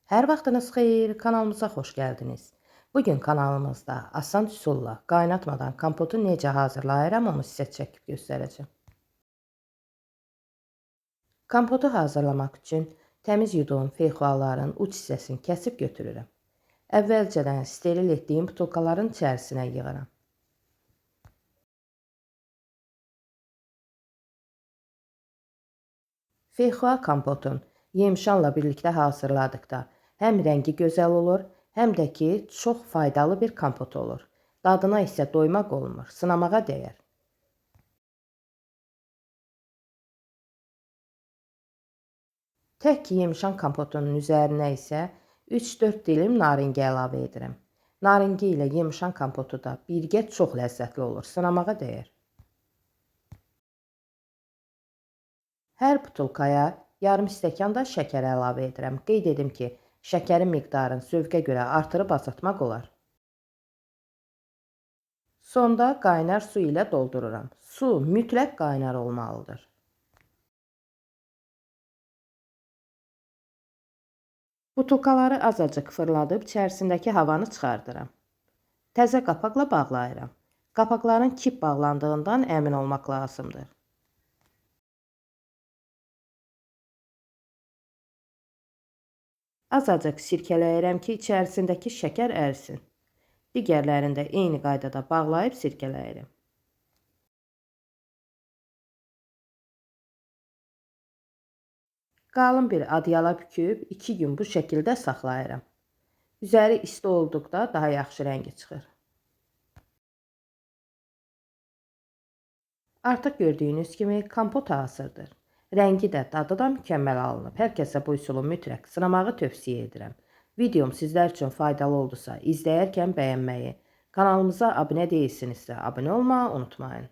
Hər vaxtınız xeyir, kanalımıza xoş gəldiniz. Bugün kanalımızda asan üsulla qaynatmadan kompotu necə hazırlayıram onu sizə çəkib göstərəcəm. Kompotu hazırlamaq üçün təmiz yuduğum feyxuaların uç hissəsini kəsib götürürəm. Əvvəlcədən steril etdiyim butulkaların içərisinə yığıram. Feyxua kompotun yemişanla birlikdə hazırladıqda həm rəngi gözəl olur, həm də ki, çox faydalı bir kompot olur. Dadına isə doymaq olmur, sınamağa dəyər. Tək yemişan kompotunun üzərinə isə 3-4 dilim naringi əlavə edirəm. Naringi ilə yemişan kompotu da birgə çox ləzzətli olur, sınamağa dəyər. Hər butulkaya yarım stəkan da şəkər əlavə edirəm. Qeyd edim ki, şəkərin miqdarını zövqə görə artırıb azaltmaq olar. Sonda qaynar su ilə doldururam. Su mütləq qaynar olmalıdır. Butulkaları azacıq fırladıb içərisindəki havanı çıxardıram. Təzə qapaqla bağlayıram. Qapaqların kip bağlandığından əmin olmaq lazımdır. Azacıq sirkələyirəm ki, içərisindəki şəkər ərsin. Digərlərini də eyni qaydada bağlayıb sirkələyirəm. Qalın bir adyala büküb 2 gün bu şəkildə saxlayıram. Üzəri isti olduqda daha yaxşı rəngi çıxır. Artıq gördüyünüz kimi kompot hazırdır. Rəngi də, dadı da mükəmməl alınıb. Hər kəsə bu üsulu mütləq sınamağı tövsiyə edirəm. Videom sizlər üçün faydalı oldusa, izləyərkən bəyənməyi, kanalımıza abunə deyilsinizsə abunə olmağı unutmayın.